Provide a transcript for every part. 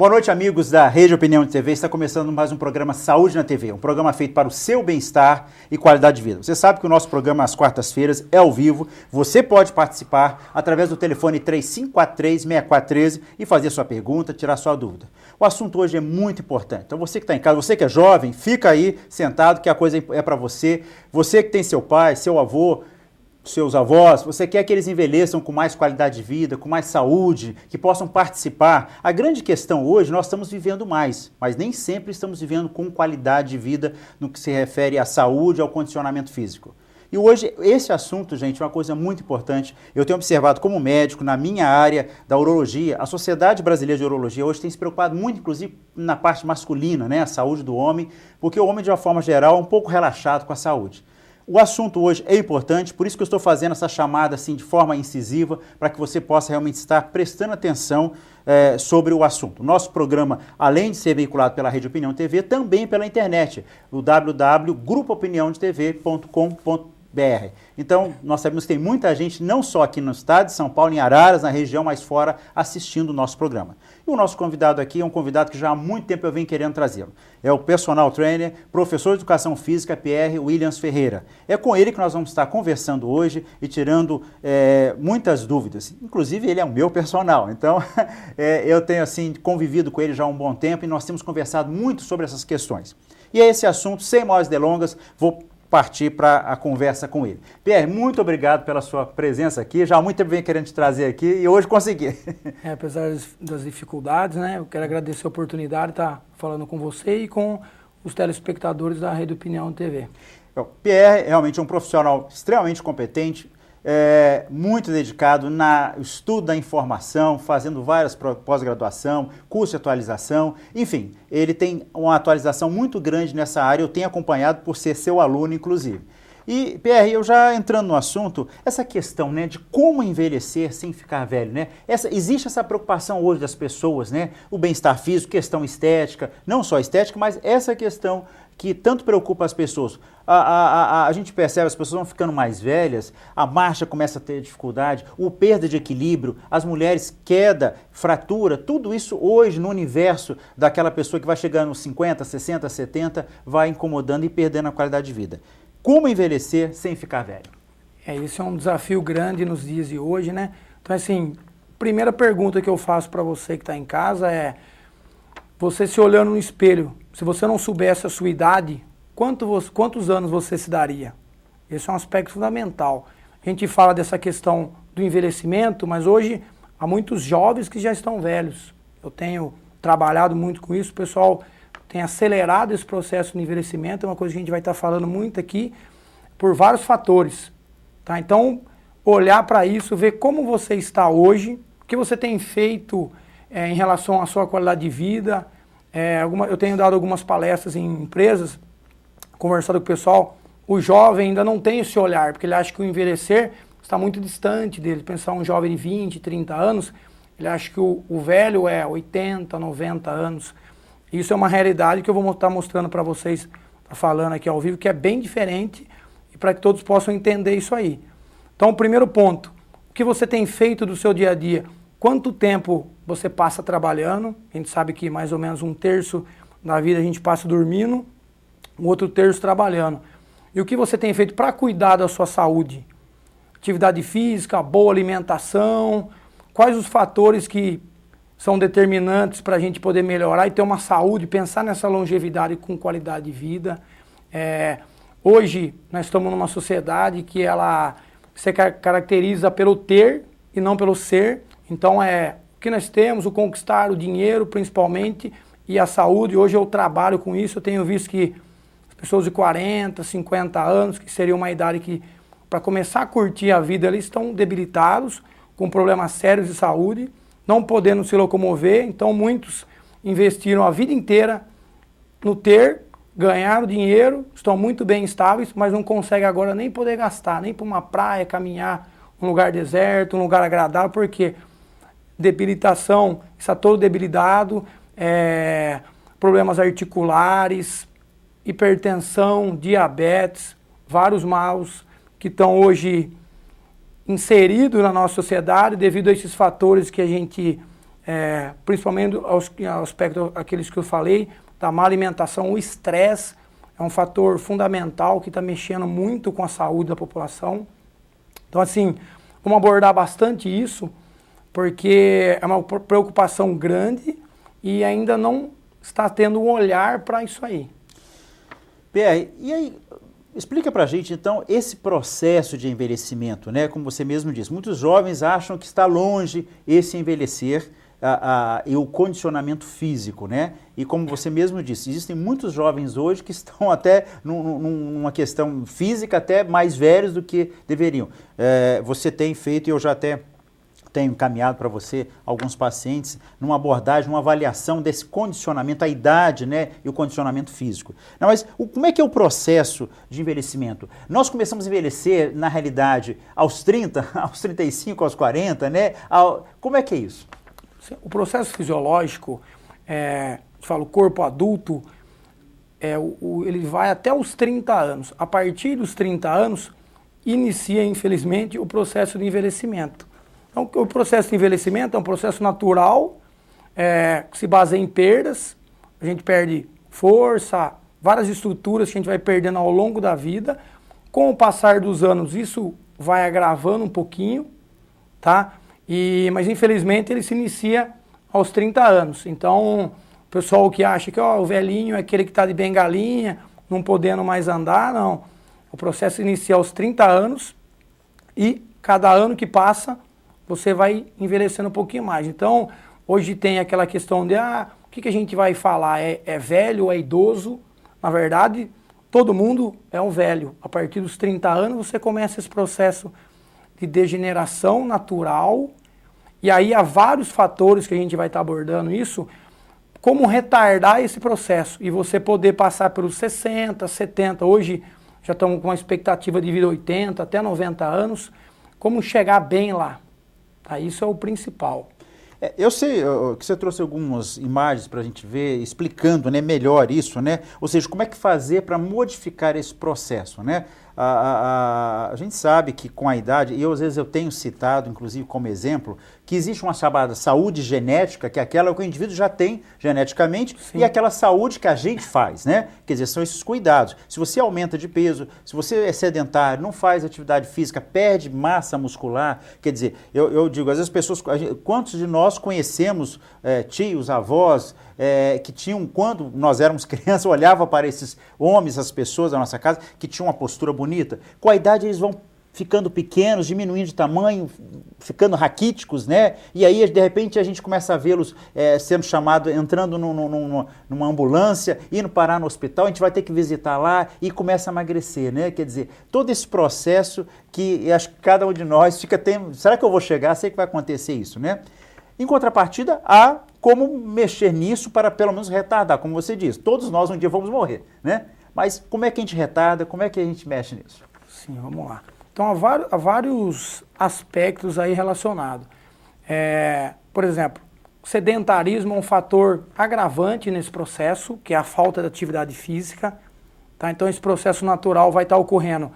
Boa noite, amigos da Rede Opinião de TV. Está começando mais um programa Saúde na TV, um programa feito para o seu bem-estar e qualidade de vida. Você sabe que o nosso programa às quartas-feiras é ao vivo. Você pode participar através do telefone 3543-6413 e fazer sua pergunta, tirar sua dúvida. O assunto hoje é muito importante. Então você que está em casa, você que é jovem, fica aí sentado que a coisa é para você. Você que tem seu pai, seu avô, seus avós, você quer que eles envelheçam com mais qualidade de vida, com mais saúde, que possam participar. A grande questão hoje, nós estamos vivendo mais, mas nem sempre estamos vivendo com qualidade de vida no que se refere à saúde, ao condicionamento físico. E hoje, esse assunto, gente, é uma coisa muito importante. Eu tenho observado como médico, na minha área da urologia, a Sociedade Brasileira de Urologia hoje tem se preocupado muito, inclusive, na parte masculina, né, a saúde do homem, porque o homem, de uma forma geral, é um pouco relaxado com a saúde. O assunto hoje é importante, por isso que eu estou fazendo essa chamada assim de forma incisiva, para que você possa realmente estar prestando atenção sobre o assunto. O nosso programa, além de ser veiculado pela Rede Opinião TV, também pela internet, o www.grupoopiniãodetv.com.br. Então, nós sabemos que tem muita gente, não só aqui no estado de São Paulo, em Araras, na região, mas fora, assistindo o nosso programa. E o nosso convidado aqui é um convidado que já há muito tempo eu venho querendo trazê-lo. É o personal trainer, professor de Educação Física, Pierre Williams Ferreira. É com ele que nós vamos estar conversando hoje e tirando muitas dúvidas. Inclusive, ele é o meu personal, então eu tenho assim convivido com ele já há um bom tempo e nós temos conversado muito sobre essas questões. E é esse assunto, sem maiores delongas, vou partir para a conversa com ele. Pierre, muito obrigado pela sua presença aqui. Já há muito tempo venho querendo te trazer aqui e hoje consegui. Apesar das dificuldades, né? Eu quero agradecer a oportunidade de estar falando com você e com os telespectadores da Rede Opinião TV. O Pierre realmente é um profissional extremamente competente, muito dedicado no estudo da informação, fazendo várias pós-graduação, curso de atualização, enfim, ele tem uma atualização muito grande nessa área, eu tenho acompanhado por ser seu aluno, inclusive. E, Pierre, eu já entrando no assunto, essa questão, né, de como envelhecer sem ficar velho, né? Existe essa preocupação hoje das pessoas, né? O bem-estar físico, questão estética, não só estética, mas essa questão que tanto preocupa as pessoas. A gente percebe, as pessoas vão ficando mais velhas, a marcha começa a ter dificuldade, o perda de equilíbrio, as mulheres, queda, fratura, tudo isso hoje no universo daquela pessoa que vai chegando aos 50, 60, 70, vai incomodando e perdendo a qualidade de vida. Como envelhecer sem ficar velho? Isso é um desafio grande nos dias de hoje, né? Então, assim, primeira pergunta que eu faço para você que está em casa é, você se olhando no espelho, se você não soubesse a sua idade, quantos anos você se daria? Esse é um aspecto fundamental. A gente fala dessa questão do envelhecimento, mas hoje há muitos jovens que já estão velhos. Eu tenho trabalhado muito com isso, o pessoal tem acelerado esse processo de envelhecimento, é uma coisa que a gente vai estar falando muito aqui, por vários fatores. Tá? Então, olhar para isso, ver como você está hoje, o que você tem feito em relação à sua qualidade de vida. Eu tenho dado algumas palestras em empresas, conversado com o pessoal, o jovem ainda não tem esse olhar, porque ele acha que o envelhecer está muito distante dele. Pensar um jovem de 20, 30 anos, ele acha que o velho é 80, 90 anos. Isso é uma realidade que eu vou estar mostrando para vocês, falando aqui ao vivo, que é bem diferente e para que todos possam entender isso aí. Então, o primeiro ponto, o que você tem feito do seu dia a dia? Quanto tempo você passa trabalhando? A gente sabe que mais ou menos 1/3 da vida a gente passa dormindo, o outro terço trabalhando. E o que você tem feito para cuidar da sua saúde? Atividade física, boa alimentação, quais os fatores que são determinantes para a gente poder melhorar e ter uma saúde, pensar nessa longevidade com qualidade de vida. Hoje, nós estamos numa sociedade que ela se caracteriza pelo ter e não pelo ser. Então, o que nós temos, o conquistar, o dinheiro, principalmente, e a saúde. Hoje eu trabalho com isso, eu tenho visto que as pessoas de 40, 50 anos, que seria uma idade que, para começar a curtir a vida, eles estão debilitados, com problemas sérios de saúde, não podendo se locomover, então muitos investiram a vida inteira no ter, ganharam dinheiro, estão muito bem estáveis, mas não conseguem agora nem poder gastar, nem para uma praia, caminhar, um lugar deserto, um lugar agradável, porque debilitação, está todo debilitado, problemas articulares, hipertensão, diabetes, vários maus que estão hoje inserido na nossa sociedade devido a esses fatores que a gente principalmente ao aspecto aqueles que eu falei, da má alimentação, o estresse é um fator fundamental que está mexendo muito com a saúde da população. Então, assim, vamos abordar bastante isso, porque é uma preocupação grande e ainda não está tendo um olhar para isso aí. Pierre, e aí, explica pra gente, então, esse processo de envelhecimento, né? Como você mesmo disse, muitos jovens acham que está longe esse envelhecer e o condicionamento físico, né? E como você mesmo disse, existem muitos jovens hoje que estão até numa questão física até mais velhos do que deveriam. Você tem feito, e eu já até tenho encaminhado para você alguns pacientes numa abordagem, numa avaliação desse condicionamento, a idade, né, e o condicionamento físico. Não, mas como é que é o processo de envelhecimento? Nós começamos a envelhecer, na realidade, aos 30, aos 35, aos 40, né? Como é que é isso? O processo fisiológico, o corpo adulto, ele vai até os 30 anos. A partir dos 30 anos, inicia, infelizmente, o processo de envelhecimento. Então, o processo de envelhecimento é um processo natural, que se baseia em perdas. A gente perde força, várias estruturas que a gente vai perdendo ao longo da vida. Com o passar dos anos, isso vai agravando um pouquinho, tá? Mas, infelizmente, ele se inicia aos 30 anos. Então, o pessoal que acha que o velhinho é aquele que está de bengalinha, não podendo mais andar, não. O processo inicia aos 30 anos e cada ano que passa, você vai envelhecendo um pouquinho mais. Então, hoje tem aquela questão de, o que a gente vai falar? É velho ou é idoso? Na verdade, todo mundo é um velho. A partir dos 30 anos, você começa esse processo de degeneração natural. E aí, há vários fatores que a gente vai estar abordando isso, como retardar esse processo. E você poder passar pelos 60, 70, hoje já estamos com uma expectativa de vida 80, até 90 anos, como chegar bem lá. Tá, isso é o principal. Eu sei que você trouxe algumas imagens para a gente ver, explicando, né, melhor isso, né? Ou seja, como é que fazer para modificar esse processo, né? A gente sabe que com a idade, e às vezes eu tenho citado, inclusive como exemplo, que existe uma chamada saúde genética, que é aquela que o indivíduo já tem geneticamente, sim, e aquela saúde que a gente faz, né? Quer dizer, são esses cuidados. Se você aumenta de peso, se você é sedentário, não faz atividade física, perde massa muscular, quer dizer, eu digo, às vezes as pessoas, quantos de nós conhecemos tios, avós, que tinham, quando nós éramos crianças, olhava para esses homens, as pessoas da nossa casa, que tinham uma postura bonita. Com a idade eles vão ficando pequenos, diminuindo de tamanho, ficando raquíticos, né? E aí, de repente, a gente começa a vê-los sendo chamados, entrando numa ambulância, indo parar no hospital, a gente vai ter que visitar lá e começa a emagrecer, né? Quer dizer, todo esse processo que acho que cada um de nós fica, será que eu vou chegar? Sei que vai acontecer isso, né? Em contrapartida, há como mexer nisso para pelo menos retardar, como você diz. Todos nós um dia vamos morrer, né? Mas como é que a gente retarda, como é que a gente mexe nisso? Sim, vamos lá. Então, há vários aspectos aí relacionados. Por exemplo, o sedentarismo é um fator agravante nesse processo, que é a falta de atividade física. Tá? Então, esse processo natural vai estar ocorrendo.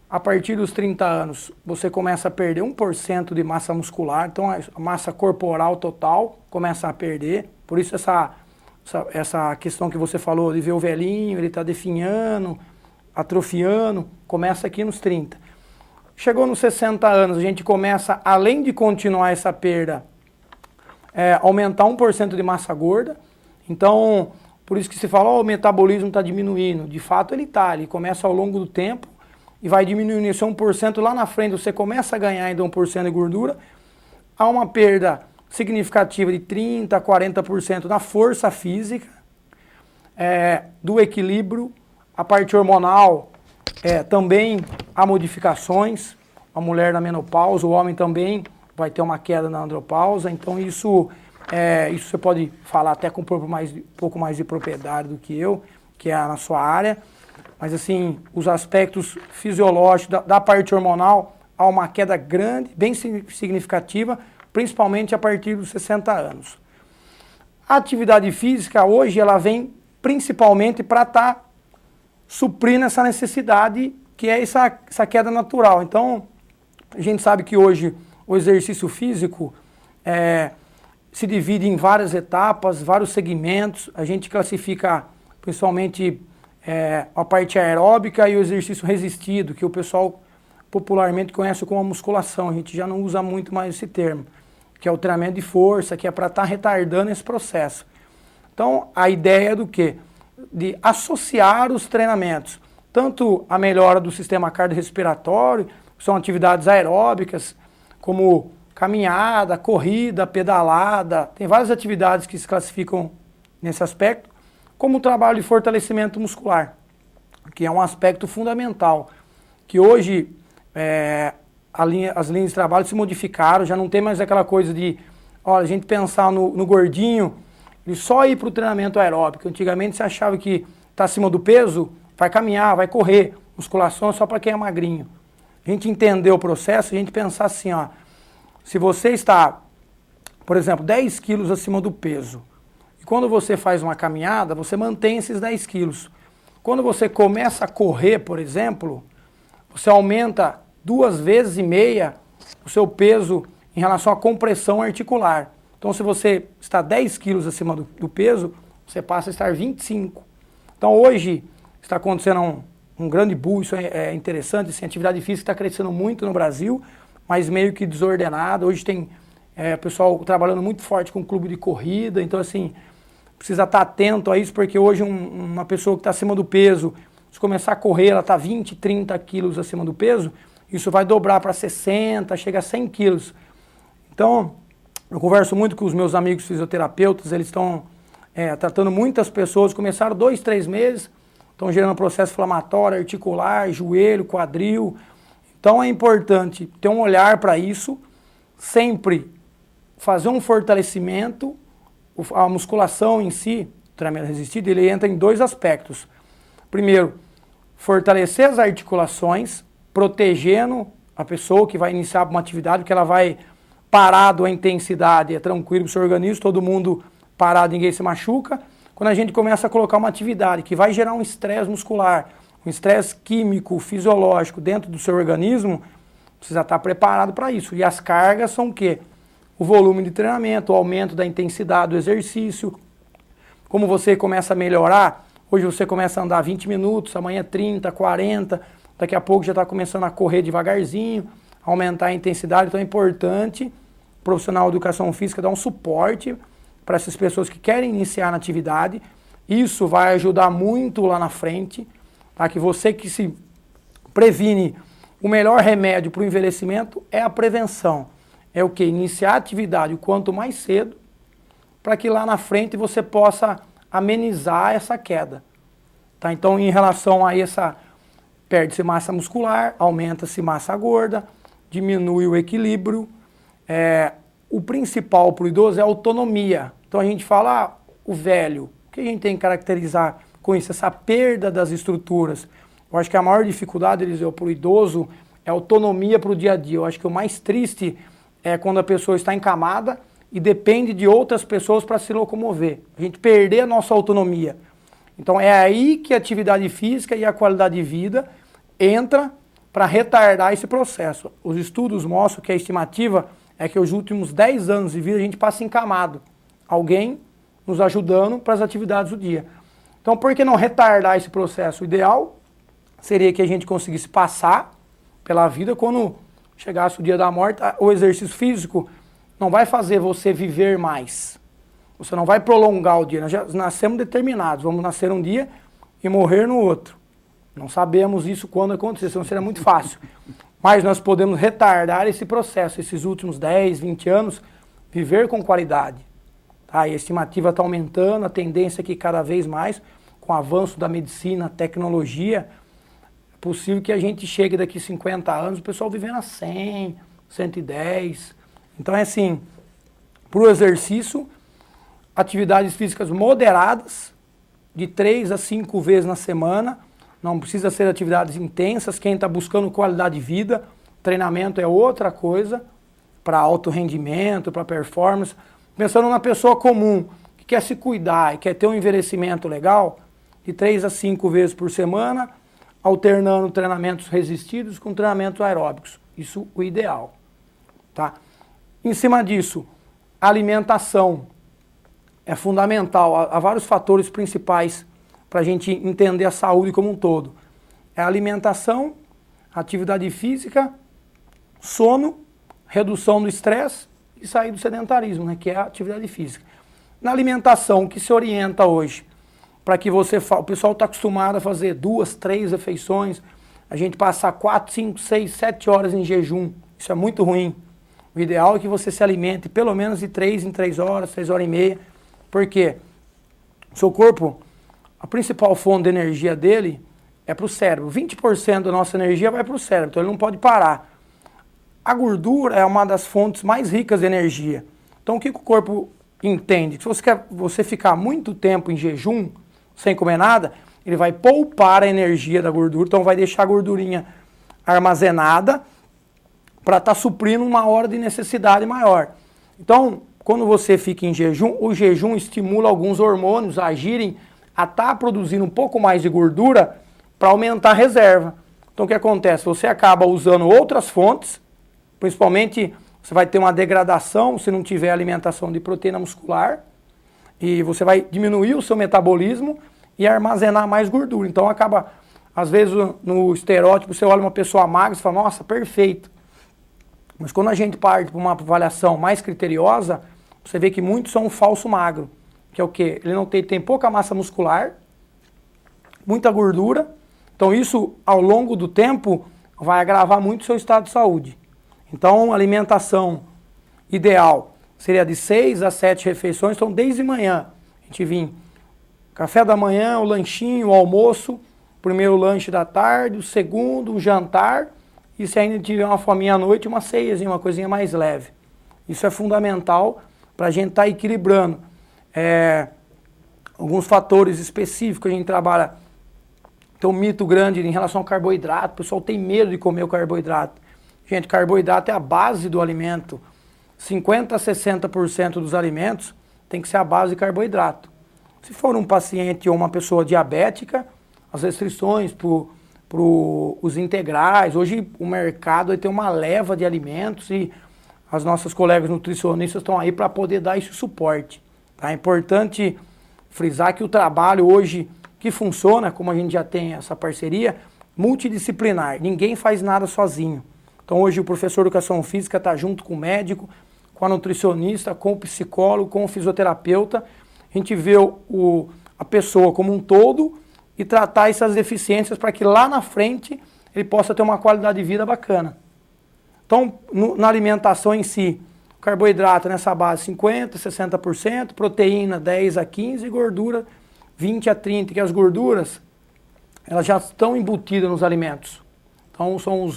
A partir dos 30 anos, você começa a perder 1% de massa muscular, então a massa corporal total começa a perder. Por isso essa questão que você falou de ver o velhinho, ele está definhando, atrofiando, começa aqui nos 30. Chegou nos 60 anos, a gente começa, além de continuar essa perda, aumentar 1% de massa gorda. Então, por isso que se fala, o metabolismo está diminuindo. De fato, ele está, ele começa ao longo do tempo, e vai diminuindo esse 1%, lá na frente você começa a ganhar ainda 1% de gordura, há uma perda significativa de 30%, 40% na força física, do equilíbrio, a parte hormonal, também há modificações, a mulher na menopausa, o homem também vai ter uma queda na andropausa, então isso você pode falar até com um pouco mais de propriedade do que eu, que é na sua área. Mas assim, os aspectos fisiológicos da parte hormonal, há uma queda grande, bem significativa, principalmente a partir dos 60 anos. A atividade física hoje, ela vem principalmente para estar suprindo essa necessidade, que é essa queda natural. Então, a gente sabe que hoje o exercício físico, se divide em várias etapas, vários segmentos. A gente classifica principalmente a parte aeróbica e o exercício resistido, que o pessoal popularmente conhece como a musculação. A gente já não usa muito mais esse termo, que é o treinamento de força, que é para estar retardando esse processo. Então, a ideia é do quê? De associar os treinamentos, tanto a melhora do sistema cardiorrespiratório, que são atividades aeróbicas, como caminhada, corrida, pedalada, tem várias atividades que se classificam nesse aspecto, como o trabalho de fortalecimento muscular, que é um aspecto fundamental, que hoje as linhas de trabalho se modificaram, já não tem mais aquela coisa de a gente pensar no gordinho e só ir para o treinamento aeróbico. Antigamente você achava que está acima do peso, vai caminhar, vai correr, musculação é só para quem é magrinho. A gente entender o processo, a gente pensar assim, se você está, por exemplo, 10 quilos acima do peso, e quando você faz uma caminhada, você mantém esses 10 quilos. Quando você começa a correr, por exemplo, você aumenta 2,5 vezes o seu peso em relação à compressão articular. Então, se você está 10 quilos acima do peso, você passa a estar 25. Então, hoje está acontecendo um grande boom, isso é interessante, assim, a atividade física está crescendo muito no Brasil, mas meio que desordenada. Hoje tem pessoal trabalhando muito forte com clube de corrida, então assim, precisa estar atento a isso, porque hoje uma pessoa que está acima do peso, se começar a correr, ela está 20, 30 quilos acima do peso, isso vai dobrar para 60, chega a 100 quilos. Então, eu converso muito com os meus amigos fisioterapeutas, eles estão tratando muitas pessoas, começaram 2, 3 meses, estão gerando processo inflamatório, articular, joelho, quadril. Então é importante ter um olhar para isso, sempre fazer um fortalecimento, a musculação em si, o treinamento resistido, ele entra em 2 aspectos. Primeiro, fortalecer as articulações, protegendo a pessoa que vai iniciar uma atividade, porque ela vai parado a intensidade, é tranquilo para o seu organismo, todo mundo parado, ninguém se machuca. Quando a gente começa a colocar uma atividade que vai gerar um estresse muscular, um estresse químico, fisiológico dentro do seu organismo, precisa estar preparado para isso. E as cargas são o quê? O volume de treinamento, o aumento da intensidade do exercício. Como você começa a melhorar, hoje você começa a andar 20 minutos, amanhã 30, 40, daqui a pouco já está começando a correr devagarzinho, aumentar a intensidade. Então é importante o profissional de educação física dar um suporte para essas pessoas que querem iniciar na atividade. Isso vai ajudar muito lá na frente. Tá? Que você que se previne, o melhor remédio para o envelhecimento é a prevenção. É o que? Iniciar a atividade o quanto mais cedo, para que lá na frente você possa amenizar essa queda. Tá? Então, em relação a perde-se massa muscular, aumenta-se massa gorda, diminui o equilíbrio. O principal para o idoso é a autonomia. Então a gente fala, o velho, o que a gente tem que caracterizar com isso? Essa perda das estruturas. Eu acho que a maior dificuldade, Eliseu, para o idoso é a autonomia para o dia a dia. Eu acho que o mais triste é quando a pessoa está encamada e depende de outras pessoas para se locomover. A gente perder a nossa autonomia. Então é aí que a atividade física e a qualidade de vida entra para retardar esse processo. Os estudos mostram que a estimativa é que os últimos 10 anos de vida a gente passa encamado. Alguém nos ajudando para as atividades do dia. Então, por que não retardar esse processo? O ideal seria que a gente conseguisse passar pela vida quando chegasse o dia da morte. O exercício físico não vai fazer você viver mais. Você não vai prolongar o dia. Nós já nascemos determinados. Vamos nascer um dia e morrer no outro. Não sabemos isso quando acontecer, senão seria muito fácil. Mas nós podemos retardar esse processo, esses últimos 10, 20 anos, viver com qualidade. Tá? E a estimativa está aumentando, a tendência é que cada vez mais, com o avanço da medicina, tecnologia, é possível que a gente chegue daqui 50 anos, o pessoal vivendo a 100, 110. Então é assim, para o exercício, atividades físicas moderadas, de 3 a 5 vezes na semana. Não precisa ser atividades intensas. Quem está buscando qualidade de vida, treinamento é outra coisa, para alto rendimento, para performance. Pensando na pessoa comum, que quer se cuidar e quer ter um envelhecimento legal, de 3 a 5 vezes por semana, alternando treinamentos resistidos com treinamentos aeróbicos. Isso o ideal. Tá? Em cima disso, a alimentação é fundamental. Há vários fatores principais para a gente entender a saúde como um todo. É a alimentação, atividade física, sono, redução do estresse e sair do sedentarismo, né, que é a atividade física. Na alimentação, o que se orienta hoje? Para que você... O pessoal está acostumado a fazer 2, 3 refeições, a gente passar 4, 5, 6, 7 horas em jejum. Isso é muito ruim. O ideal é que você se alimente pelo menos de 3 em 3 horas, 3 horas e meia. Por quê? O seu corpo, a principal fonte de energia dele é para o cérebro. 20% da nossa energia vai para o cérebro, então ele não pode parar. A gordura é uma das fontes mais ricas de energia. Então o que o corpo entende? Se você quer ficar muito tempo em jejum, sem comer nada, ele vai poupar a energia da gordura, então vai deixar a gordurinha armazenada para estar suprindo uma hora de necessidade maior. Então, quando você fica em jejum, o jejum estimula alguns hormônios a agirem, a estar produzindo um pouco mais de gordura para aumentar a reserva. Então o que acontece? Você acaba usando outras fontes, principalmente você vai ter uma degradação se não tiver alimentação de proteína muscular, e você vai diminuir o seu metabolismo e armazenar mais gordura. Então acaba, às vezes no estereótipo, você olha uma pessoa magra e fala, nossa, perfeito. Mas quando a gente parte para uma avaliação mais criteriosa, você vê que muitos são um falso magro, que é o quê? Ele não tem pouca massa muscular, muita gordura, então isso ao longo do tempo vai agravar muito o seu estado de saúde. Então a alimentação ideal seria de 6 a 7 refeições, então desde manhã a gente vem café da manhã, o lanchinho, o almoço, primeiro lanche da tarde, o segundo, o jantar, e se ainda tiver uma fominha à noite, uma ceiazinha, uma coisinha mais leve. Isso é fundamental para a gente estar equilibrando. Alguns fatores específicos a gente trabalha. Tem um mito grande em relação ao carboidrato. O pessoal tem medo de comer o carboidrato. Gente, carboidrato é a base do alimento. 50% a 60% dos alimentos tem que ser a base de carboidrato. Se for um paciente ou uma pessoa diabética, as restrições para os integrais. Hoje o mercado tem uma leva de alimentos e as nossas colegas nutricionistas estão aí para poder dar esse suporte. Tá? É importante frisar que o trabalho hoje que funciona, como a gente já tem essa parceria, multidisciplinar. Ninguém faz nada sozinho. Então hoje o professor de educação física está junto com o médico, com a nutricionista, com o psicólogo, com o fisioterapeuta. A gente vê a pessoa como um todo e tratar essas deficiências para que lá na frente ele possa ter uma qualidade de vida bacana. Então, na alimentação em si, carboidrato nessa base 50%, 60%, proteína 10% a 15% e gordura 20% a 30%, que as gorduras elas já estão embutidas nos alimentos. Então são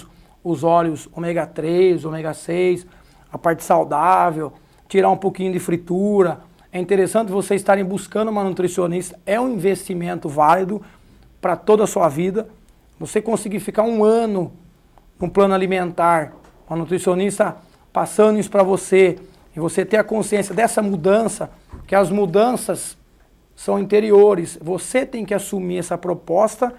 os óleos ômega 3, ômega 6, a parte saudável, tirar um pouquinho de fritura. É interessante vocês estarem buscando uma nutricionista, é um investimento válido para toda a sua vida. Você conseguir ficar um ano no plano alimentar, uma nutricionista passando isso para você, e você ter a consciência dessa mudança, que as mudanças são interiores. Você tem que assumir essa proposta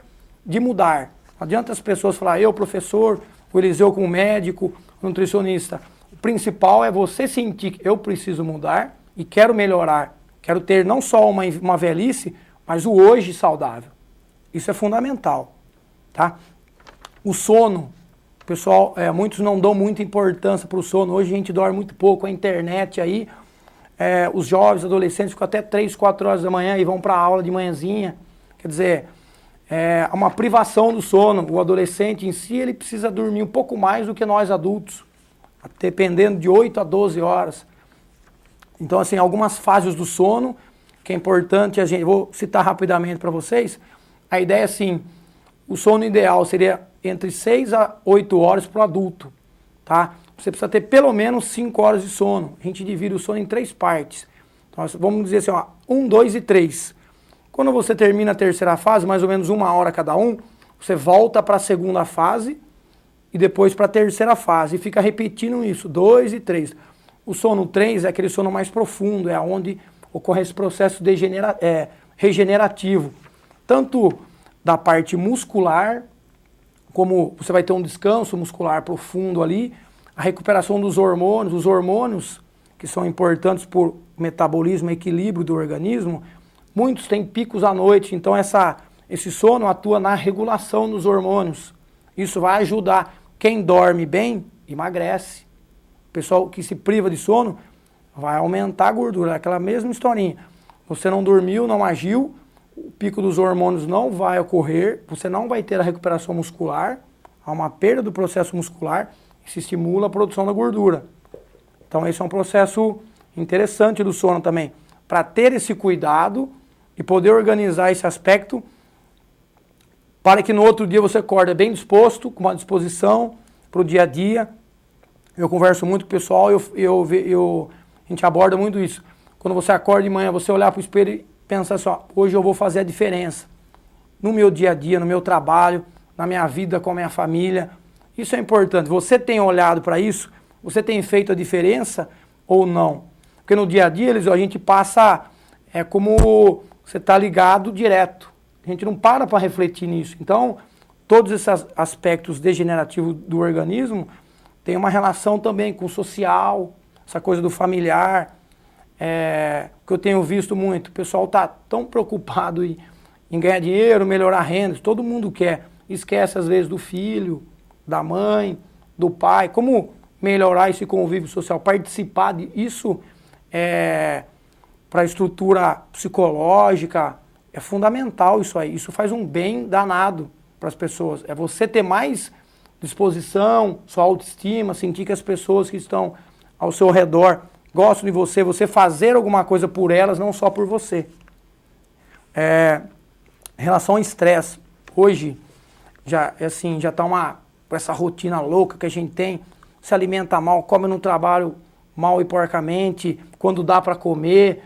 de mudar. Não adianta as pessoas falar, eu, professor, o Eliseu como médico, nutricionista. O principal é você sentir que eu preciso mudar e quero melhorar. Quero ter não só uma velhice, mas o hoje saudável. Isso é fundamental. Tá? O sono, pessoal, muitos não dão muita importância para o sono. Hoje a gente dorme muito pouco, a internet aí, os jovens, adolescentes ficam até 3, 4 horas da manhã e vão para a aula de manhãzinha. Quer dizer, é uma privação do sono. O adolescente em si, ele precisa dormir um pouco mais do que nós adultos, dependendo de 8 a 12 horas. Então, assim, algumas fases do sono, que é importante, vou citar rapidamente para vocês. A ideia é assim, o sono ideal seria entre 6 a 8 horas para o adulto, tá? Você precisa ter pelo menos 5 horas de sono. A gente divide o sono em 3 partes. Então, vamos dizer assim, 1, 2 e 3. Quando você termina a terceira fase, mais ou menos 1 hora cada um, você volta para a segunda fase e depois para a terceira fase. E fica repetindo isso, 2 e 3. O sono 3 é aquele sono mais profundo, é onde ocorre esse processo regenerativo. Tanto da parte muscular, como você vai ter um descanso muscular profundo ali, a recuperação dos hormônios. Os hormônios, que são importantes por metabolismo e equilíbrio do organismo, muitos têm picos à noite, então esse sono atua na regulação dos hormônios. Isso vai ajudar. Quem dorme bem, emagrece. O pessoal que se priva de sono vai aumentar a gordura. É aquela mesma historinha. Você não dormiu, não agiu, o pico dos hormônios não vai ocorrer, você não vai ter a recuperação muscular, há uma perda do processo muscular e se estimula a produção da gordura. Então esse é um processo interessante do sono também, para ter esse cuidado e poder organizar esse aspecto para que no outro dia você acorde bem disposto, com uma disposição para o dia a dia. Eu converso muito com o pessoal, a gente aborda muito isso. Quando você acorda de manhã, você olhar para o espelho e pensar assim, ó, hoje eu vou fazer a diferença no meu dia a dia, no meu trabalho, na minha vida com a minha família. Isso é importante. Você tem olhado para isso? Você tem feito a diferença ou não? Porque no dia a dia a gente passa, como você está ligado direto. A gente não para refletir nisso. Então, todos esses aspectos degenerativos do organismo têm uma relação também com o social, essa coisa do familiar, que eu tenho visto muito. O pessoal está tão preocupado em ganhar dinheiro, melhorar a renda, todo mundo quer. Esquece às vezes do filho, da mãe, do pai. Como melhorar esse convívio social, participar disso para a estrutura psicológica, é fundamental isso aí. Isso faz um bem danado para as pessoas. É você ter mais disposição, sua autoestima, sentir que as pessoas que estão ao seu redor gostam de você, você fazer alguma coisa por elas, não só por você. Em relação ao estresse, hoje já está essa rotina louca que a gente tem, se alimenta mal, come no trabalho mal e porcamente, quando dá para comer,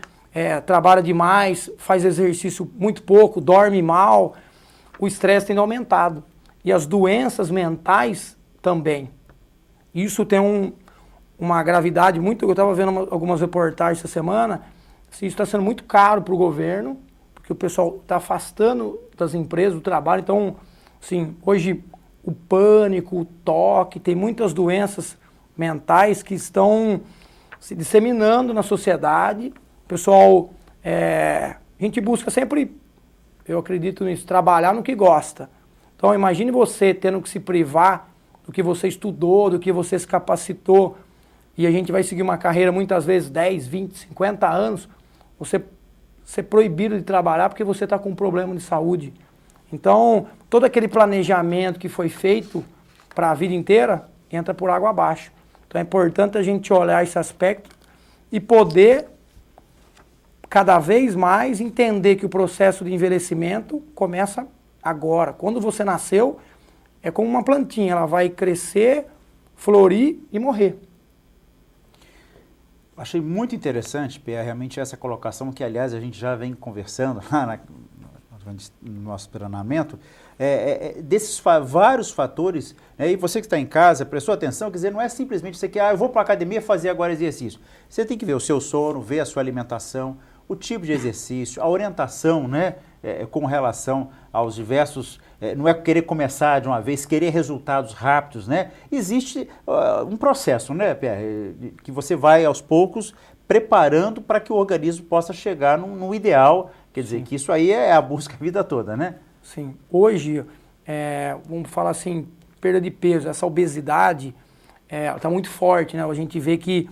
trabalha demais, faz exercício muito pouco, dorme mal, o estresse tem aumentado. E as doenças mentais também. Isso tem uma gravidade muito... Eu estava vendo algumas reportagens essa semana, assim, isso está sendo muito caro para o governo, porque o pessoal está afastando das empresas, do trabalho. Então, assim, hoje o pânico, o toque, tem muitas doenças mentais que estão se disseminando na sociedade. O pessoal, a gente busca sempre, eu acredito nisso, trabalhar no que gosta. Então imagine você tendo que se privar do que você estudou, do que você se capacitou, e a gente vai seguir uma carreira muitas vezes 10, 20, 50 anos, você ser proibido de trabalhar porque você está com um problema de saúde. Então, todo aquele planejamento que foi feito para a vida inteira entra por água abaixo. Então é importante a gente olhar esse aspecto e poder cada vez mais entender que o processo de envelhecimento começa agora. Quando você nasceu, é como uma plantinha, ela vai crescer, florir e morrer. Achei muito interessante, Pierre, realmente essa colocação que, aliás, a gente já vem conversando no nosso treinamento, desses vários fatores, e você que está em casa, prestou atenção, quer dizer, não é simplesmente você que, eu vou para a academia fazer agora exercício. Você tem que ver o seu sono, ver a sua alimentação, o tipo de exercício, a orientação, né, com relação aos diversos, não é querer começar de uma vez, querer resultados rápidos, né? Existe um processo, né, Pierre, que você vai aos poucos preparando para que o organismo possa chegar no ideal, quer dizer, que isso aí é a busca a vida toda, né? Sim. Hoje, vamos falar assim, perda de peso, essa obesidade está muito forte, né? A gente vê que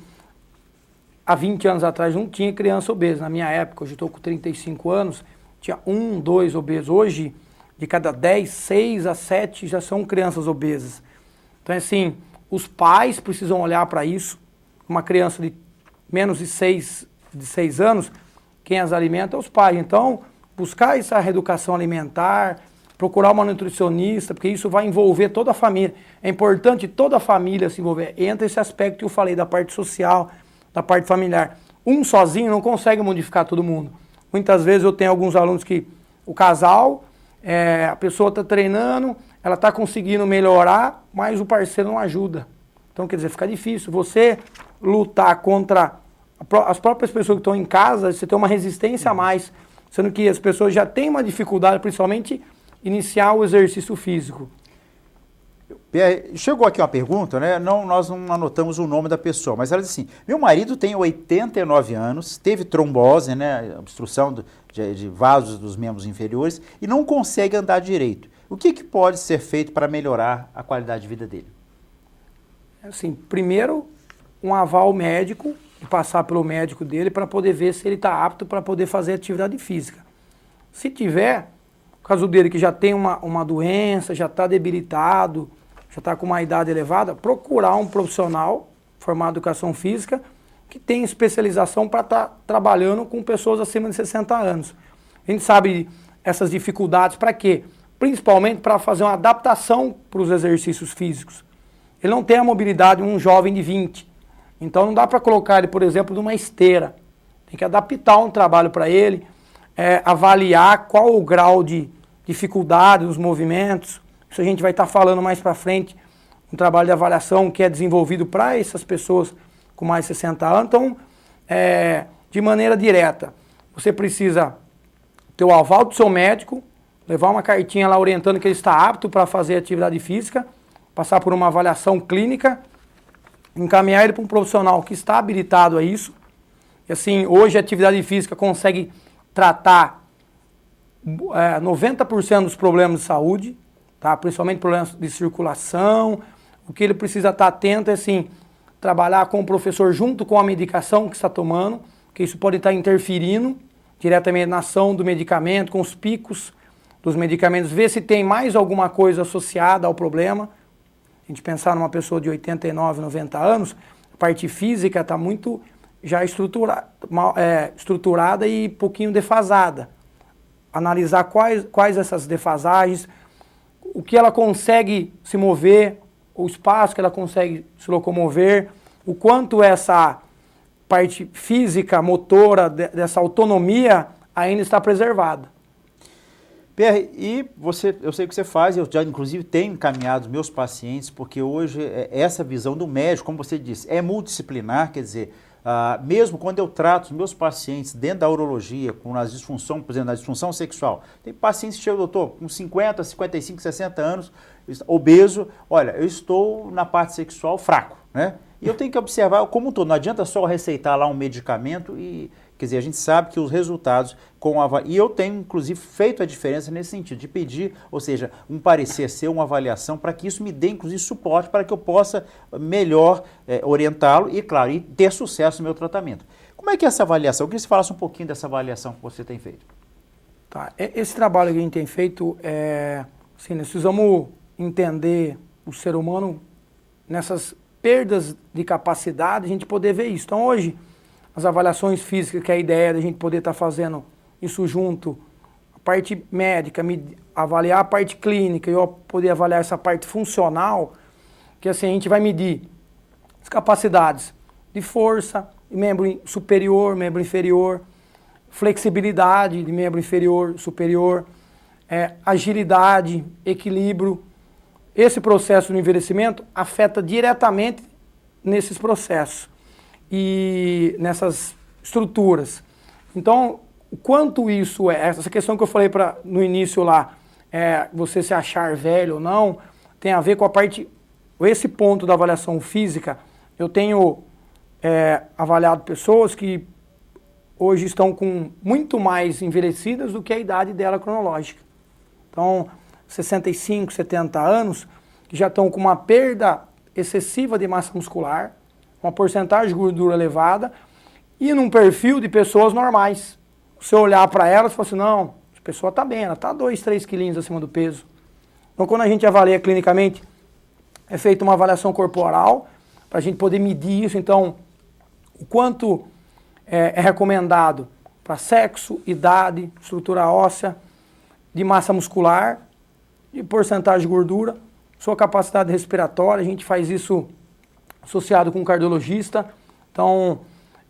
há 20 anos atrás não tinha criança obesa. Na minha época, hoje eu estou com 35 anos, tinha 1, 2 obesos. Hoje, de cada 10, 6 a 7 já são crianças obesas. Então, assim, os pais precisam olhar para isso. Uma criança de menos de 6 anos, quem as alimenta é os pais. Então, buscar essa reeducação alimentar, procurar uma nutricionista, porque isso vai envolver toda a família. É importante toda a família se envolver. Entra esse aspecto que eu falei da parte social, da parte familiar. Um sozinho não consegue modificar todo mundo. Muitas vezes eu tenho alguns alunos que o casal, a pessoa está treinando, ela está conseguindo melhorar, mas o parceiro não ajuda. Então, quer dizer, fica difícil. Você lutar contra as próprias pessoas que estão em casa, você tem uma resistência a mais, sendo que as pessoas já têm uma dificuldade, principalmente, iniciar o exercício físico. Chegou aqui uma pergunta, né? Não, nós não anotamos o nome da pessoa, mas ela diz assim: meu marido tem 89 anos, teve trombose, né? Obstrução de vasos dos membros inferiores e não consegue andar direito. O que pode ser feito para melhorar a qualidade de vida dele? Assim, primeiro, um aval médico, e passar pelo médico dele para poder ver se ele está apto para poder fazer atividade física. Se tiver, no caso dele que já tem uma doença, já está debilitado, já está com uma idade elevada, procurar um profissional formado em educação física que tem especialização para estar trabalhando com pessoas acima de 60 anos. A gente sabe essas dificuldades para quê? Principalmente para fazer uma adaptação para os exercícios físicos. Ele não tem a mobilidade de um jovem de 20. Então não dá para colocar ele, por exemplo, numa esteira. Tem que adaptar um trabalho para ele, avaliar qual o grau de dificuldade dos movimentos. Isso a gente vai estar falando mais para frente, um trabalho de avaliação que é desenvolvido para essas pessoas com mais de 60 anos. Então, de maneira direta, você precisa ter o aval do seu médico, levar uma cartinha lá orientando que ele está apto para fazer atividade física, passar por uma avaliação clínica, encaminhar ele para um profissional que está habilitado a isso. E assim, hoje a atividade física consegue tratar 90% dos problemas de saúde, tá? Principalmente problemas de circulação. O que ele precisa estar atento é assim, trabalhar com o professor junto com a medicação que está tomando, que isso pode estar interferindo diretamente na ação do medicamento, com os picos dos medicamentos, ver se tem mais alguma coisa associada ao problema. A gente pensar numa pessoa de 89, 90 anos, a parte física está muito já estruturada e pouquinho defasada. Analisar quais essas defasagens, o que ela consegue se mover, o espaço que ela consegue se locomover, o quanto essa parte física, motora, dessa autonomia ainda está preservada. Pierre, e eu sei o que você faz, eu já inclusive tenho encaminhado os meus pacientes, porque hoje essa visão do médico, como você disse, é multidisciplinar, quer dizer, mesmo quando eu trato os meus pacientes dentro da urologia, com as disfunção, por exemplo, na disfunção sexual, tem pacientes que chegam, doutor, com 50, 55, 60 anos, obeso, olha, eu estou na parte sexual fraco, né? E eu tenho que observar como um todo, não adianta só receitar lá um medicamento e, quer dizer, a gente sabe que os resultados com a... E eu tenho, inclusive, feito a diferença nesse sentido, de pedir, ou seja, um parecer seu, uma avaliação, para que isso me dê, inclusive, suporte, para que eu possa melhor orientá-lo e, claro, e ter sucesso no meu tratamento. Como é que é essa avaliação? Eu queria que você falasse um pouquinho dessa avaliação que você tem feito. Tá. Esse trabalho que a gente tem feito, assim, nós precisamos entender o ser humano nessas perdas de capacidade, a gente poder ver isso. Então, hoje, as avaliações físicas, que é a ideia da gente poder estar fazendo isso junto, a parte médica, avaliar a parte clínica e eu poder avaliar essa parte funcional, que assim, a gente vai medir as capacidades de força, de membro superior, membro inferior, flexibilidade de membro inferior, superior, agilidade, equilíbrio. Esse processo do envelhecimento afeta diretamente nesses processos e nessas estruturas. Então, o quanto isso essa questão que eu falei no início lá, você se achar velho ou não, tem a ver com a parte, esse ponto da avaliação física. Eu tenho avaliado pessoas que hoje estão com muito mais envelhecidas do que a idade dela cronológica. Então, 65, 70 anos, que já estão com uma perda excessiva de massa muscular, uma porcentagem de gordura elevada, e num perfil de pessoas normais. Se eu olhar para elas e falar assim, não, a pessoa está bem, ela está 2, 3 quilinhos acima do peso. Então, quando a gente avalia clinicamente, é feita uma avaliação corporal, para a gente poder medir isso. Então, o quanto é recomendado para sexo, idade, estrutura óssea, de massa muscular, de porcentagem de gordura, sua capacidade respiratória, a gente faz isso associado com um cardiologista. Então,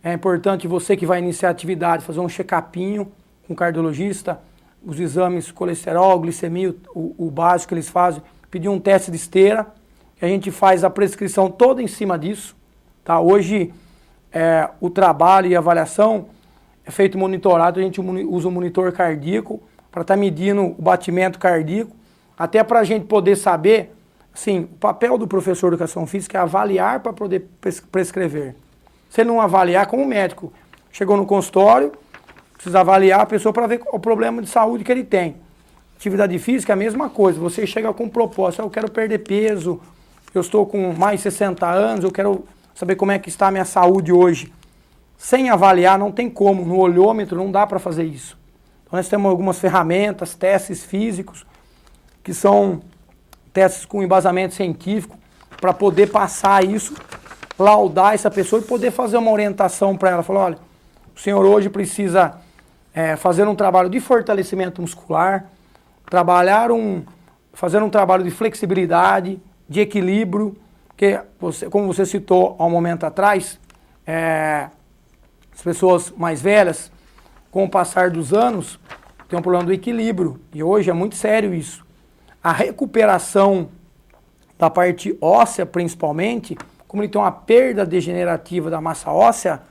é importante você que vai iniciar a atividade fazer um check-upinho com o cardiologista, os exames colesterol, glicemia, o básico que eles fazem, pedir um teste de esteira, que a gente faz a prescrição toda em cima disso. Tá? Hoje, o trabalho e a avaliação é feito monitorado, a gente usa um monitor cardíaco para estar medindo o batimento cardíaco, até para a gente poder saber Sim, o papel do professor de educação física é avaliar para poder prescrever. Se ele não avaliar, como médico, chegou no consultório, precisa avaliar a pessoa para ver o problema de saúde que ele tem. Atividade física é a mesma coisa, você chega com um propósito, eu quero perder peso, eu estou com mais de 60 anos, eu quero saber como é que está a minha saúde hoje. Sem avaliar, não tem como, no olhômetro não dá para fazer isso. Então nós temos algumas ferramentas, testes físicos, que são testes com embasamento científico, para poder passar isso, laudar essa pessoa e poder fazer uma orientação para ela. Falar, olha, o senhor hoje precisa fazer um trabalho de fortalecimento muscular, fazer um trabalho de flexibilidade, de equilíbrio, que como você citou há um momento atrás, as pessoas mais velhas, com o passar dos anos, têm um problema do equilíbrio, e hoje é muito sério isso. A recuperação da parte óssea, principalmente, como ele tem uma perda degenerativa da massa óssea,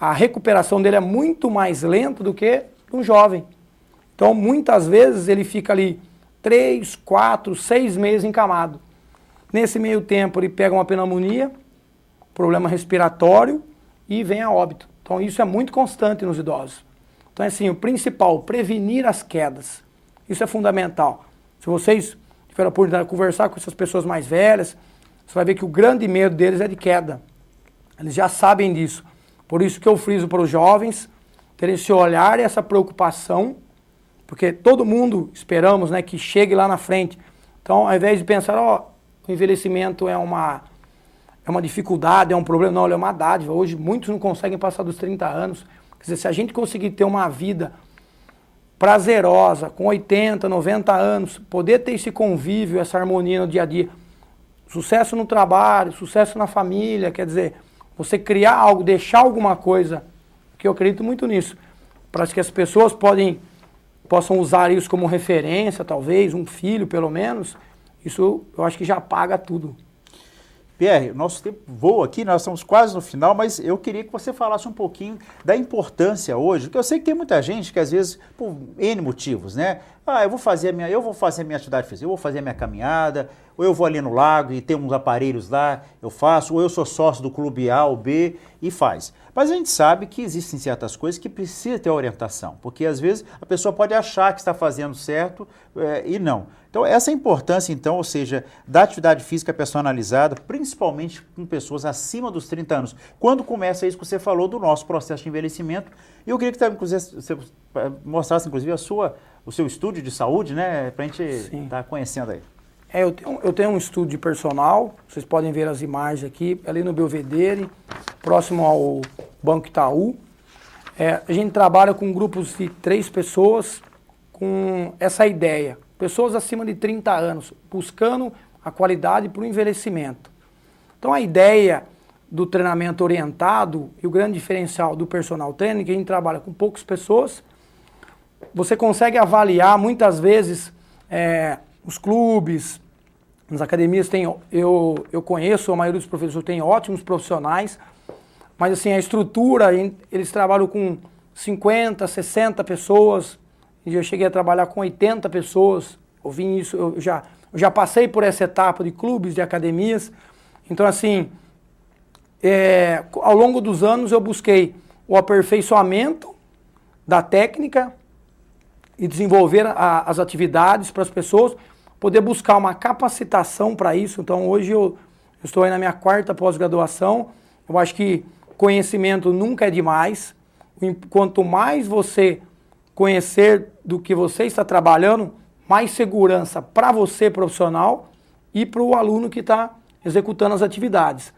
a recuperação dele é muito mais lenta do que um jovem. Então, muitas vezes, ele fica ali 3, 4, 6 meses encamado. Nesse meio tempo, ele pega uma pneumonia, problema respiratório e vem a óbito. Então, isso é muito constante nos idosos. Então, assim, o principal, prevenir as quedas. Isso é fundamental. Se vocês tiverem a oportunidade de conversar com essas pessoas mais velhas, você vai ver que o grande medo deles é de queda. Eles já sabem disso. Por isso que eu friso para os jovens terem esse olhar e essa preocupação, porque todo mundo esperamos, né, que chegue lá na frente. Então, ao invés de pensar, o envelhecimento é uma dificuldade, é um problema, não, é uma dádiva. Hoje muitos não conseguem passar dos 30 anos. Quer dizer, se a gente conseguir ter uma vida prazerosa, com 80, 90 anos, poder ter esse convívio, essa harmonia no dia a dia, sucesso no trabalho, sucesso na família, quer dizer, você criar algo, deixar alguma coisa, que eu acredito muito nisso, para que as pessoas possam usar isso como referência, talvez, um filho pelo menos, isso eu acho que já paga tudo. Pierre, nosso tempo voa aqui, nós estamos quase no final, mas eu queria que você falasse um pouquinho da importância hoje, porque eu sei que tem muita gente que às vezes, por N motivos, né? Eu vou fazer a minha atividade física, eu vou fazer a minha caminhada, ou eu vou ali no lago e tem uns aparelhos lá, eu faço, ou eu sou sócio do clube A ou B e faz. Mas a gente sabe que existem certas coisas que precisa ter orientação, porque às vezes a pessoa pode achar que está fazendo certo e não. Então essa importância, então, ou seja, da atividade física personalizada, principalmente com pessoas acima dos 30 anos. Quando começa isso que você falou do nosso processo de envelhecimento, e eu queria que você mostrasse, inclusive, o seu estúdio de saúde, né, para a gente estar conhecendo aí. Eu tenho um estúdio de personal, vocês podem ver as imagens aqui, ali no Belvedere, próximo ao Banco Itaú. A gente trabalha com grupos de 3 pessoas com essa ideia. Pessoas acima de 30 anos, buscando a qualidade para o envelhecimento. Então a ideia do treinamento orientado e o grande diferencial do personal training é que a gente trabalha com poucas pessoas. Você consegue avaliar muitas vezes os clubes, nas academias eu conheço, a maioria dos professores tem ótimos profissionais, mas assim, a estrutura, eles trabalham com 50, 60 pessoas, e eu cheguei a trabalhar com 80 pessoas, eu já passei por essa etapa de clubes, de academias, então assim, ao longo dos anos eu busquei o aperfeiçoamento da técnica e desenvolver as atividades para as pessoas, poder buscar uma capacitação para isso. Então hoje eu estou aí na minha 4ª pós-graduação, eu acho que conhecimento nunca é demais, quanto mais você conhecer do que você está trabalhando, mais segurança para você profissional e para o aluno que está executando as atividades.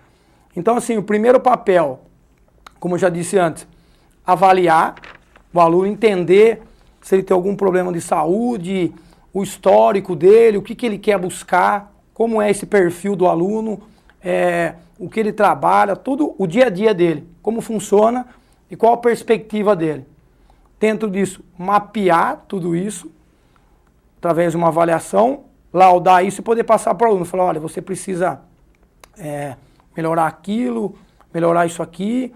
Então assim, o primeiro papel, como eu já disse antes, avaliar o aluno, entender se ele tem algum problema de saúde, o histórico dele, o que ele quer buscar, como é esse perfil do aluno, o que ele trabalha, tudo o dia a dia dele, como funciona e qual a perspectiva dele. Dentro disso, mapear tudo isso, através de uma avaliação, laudar isso e poder passar para o aluno. Falar, olha, você precisa melhorar aquilo, melhorar isso aqui.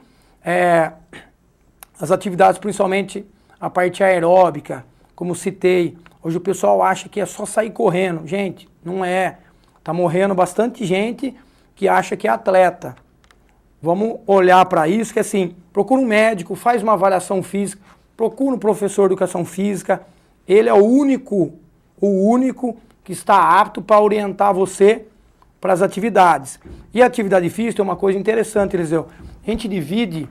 As atividades, principalmente a parte aeróbica, como citei, hoje o pessoal acha que é só sair correndo. Gente, não é. Tá morrendo bastante gente que acha que é atleta. Vamos olhar para isso, que assim, procura um médico, faz uma avaliação física, procura um professor de educação física. Ele é o único que está apto para orientar você para as atividades. E a atividade física é uma coisa interessante, Eliseu. A gente divide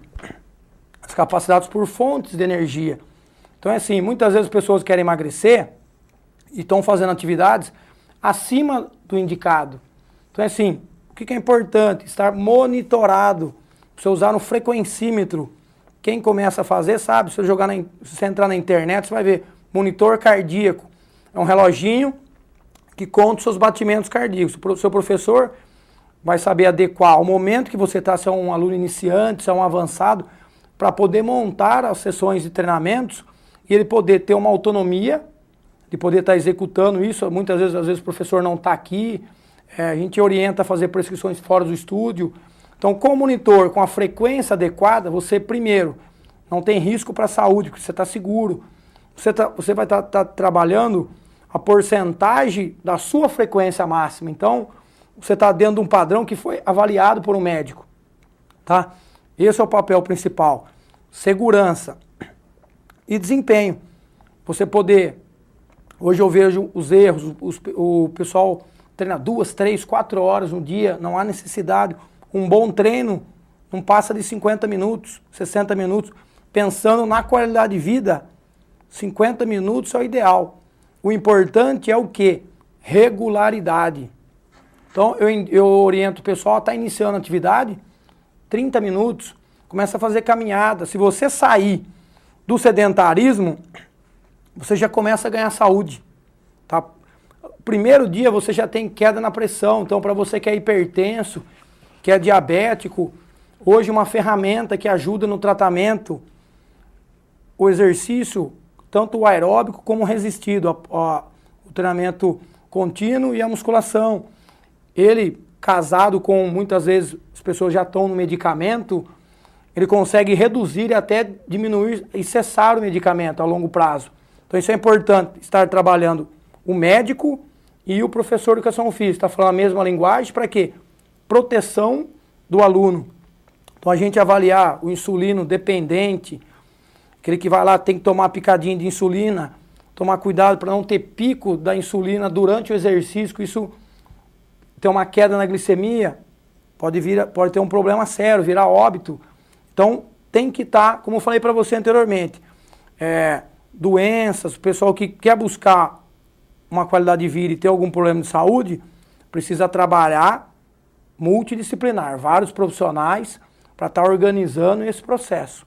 as capacidades por fontes de energia. Então é assim, muitas vezes as pessoas querem emagrecer e estão fazendo atividades acima do indicado. Então é assim, o que é importante? Estar monitorado. Você usar um frequencímetro. Quem começa a fazer sabe, se você entrar na internet, você vai ver monitor cardíaco. É um reloginho que conta os seus batimentos cardíacos. O seu professor vai saber adequar o momento que você está, se é um aluno iniciante, se é um avançado, para poder montar as sessões de treinamentos e ele poder ter uma autonomia, de poder estar executando isso. Muitas vezes, às vezes o professor não está aqui, a gente orienta a fazer prescrições fora do estúdio. Então, com o monitor, com a frequência adequada, você primeiro não tem risco para a saúde, porque você está seguro. Você vai estar trabalhando a porcentagem da sua frequência máxima. Então, você está dentro de um padrão que foi avaliado por um médico. Tá? Esse é o papel principal. Segurança e desempenho. Você poder... Hoje eu vejo os erros, o pessoal treina 2, 3, 4 horas no dia, não há necessidade. Um bom treino não passa de 50 minutos, 60 minutos. Pensando na qualidade de vida, 50 minutos é o ideal. O importante é o quê? Regularidade. Então eu oriento o pessoal a estar iniciando a atividade, 30 minutos, começa a fazer caminhada. Se você sair do sedentarismo, você já começa a ganhar saúde. Tá? Primeiro dia você já tem queda na pressão, então para você que é hipertenso, que é diabético, hoje uma ferramenta que ajuda no tratamento, o exercício, tanto o aeróbico como o resistido, o treinamento contínuo e a musculação. Ele, casado com, muitas vezes, as pessoas já estão no medicamento, ele consegue reduzir e até diminuir e cessar o medicamento a longo prazo. Então isso é importante, estar trabalhando o médico e o professor de educação física. Está falando a mesma linguagem para quê? Proteção do aluno. Então a gente avaliar o insulino dependente, aquele que vai lá tem que tomar picadinha de insulina, tomar cuidado para não ter pico da insulina durante o exercício, que isso tem uma queda na glicemia, pode ter um problema sério, virar óbito. Então tem que estar, como eu falei para você anteriormente, doenças, o pessoal que quer buscar uma qualidade de vida e ter algum problema de saúde, precisa trabalhar multidisciplinar, vários profissionais para estar organizando esse processo.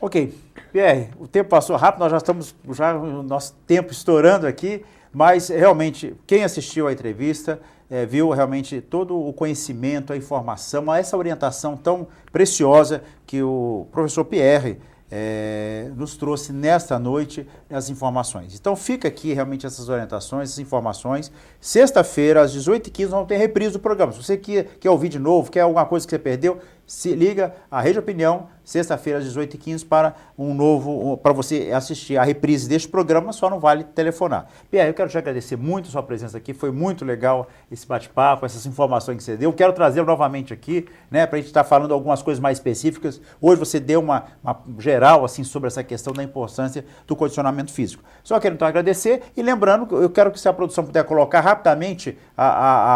Ok, Pierre, o tempo passou rápido, nós já estamos o nosso tempo estourando aqui, mas realmente quem assistiu à entrevista viu realmente todo o conhecimento, a informação, essa orientação tão preciosa que o professor Pierre nos trouxe nesta noite as informações. Então fica aqui realmente essas orientações, essas informações. Sexta-feira, às 18h15, vamos ter reprise do programa. Se você quer ouvir de novo, quer alguma coisa que você perdeu, se liga à Rede Opinião, sexta-feira, às 18h15, para você assistir a reprise deste programa, só não vale telefonar. Pierre, eu quero te agradecer muito a sua presença aqui, foi muito legal esse bate-papo, essas informações que você deu. Eu quero trazê-lo novamente aqui, né, para a gente estar falando algumas coisas mais específicas. Hoje você deu uma geral assim, sobre essa questão da importância do condicionamento físico. Só quero então agradecer e lembrando, eu quero que se a produção puder colocar rapidamente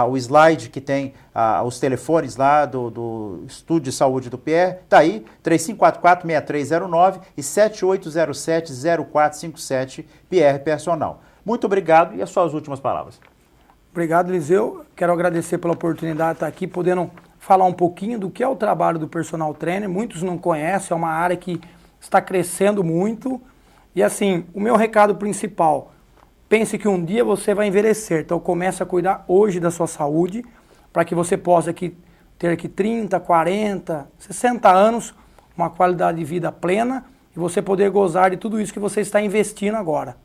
o slide que tem os telefones lá do Estúdio de Saúde do Pierre, tá aí, 3544-6309 e 7807-0457, Pierre Personal. Muito obrigado e as suas últimas palavras. Obrigado, Eliseu. Quero agradecer pela oportunidade de estar aqui, podendo falar um pouquinho do que é o trabalho do personal trainer. Muitos não conhecem, é uma área que está crescendo muito. E assim, o meu recado principal, pense que um dia você vai envelhecer, então comece a cuidar hoje da sua saúde, para que você possa ter aqui 30, 40, 60 anos, uma qualidade de vida plena e você poder gozar de tudo isso que você está investindo agora.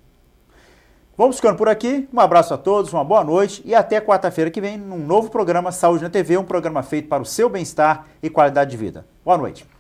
Vamos ficando por aqui, um abraço a todos, uma boa noite e até quarta-feira que vem num novo programa Saúde na TV, um programa feito para o seu bem-estar e qualidade de vida. Boa noite.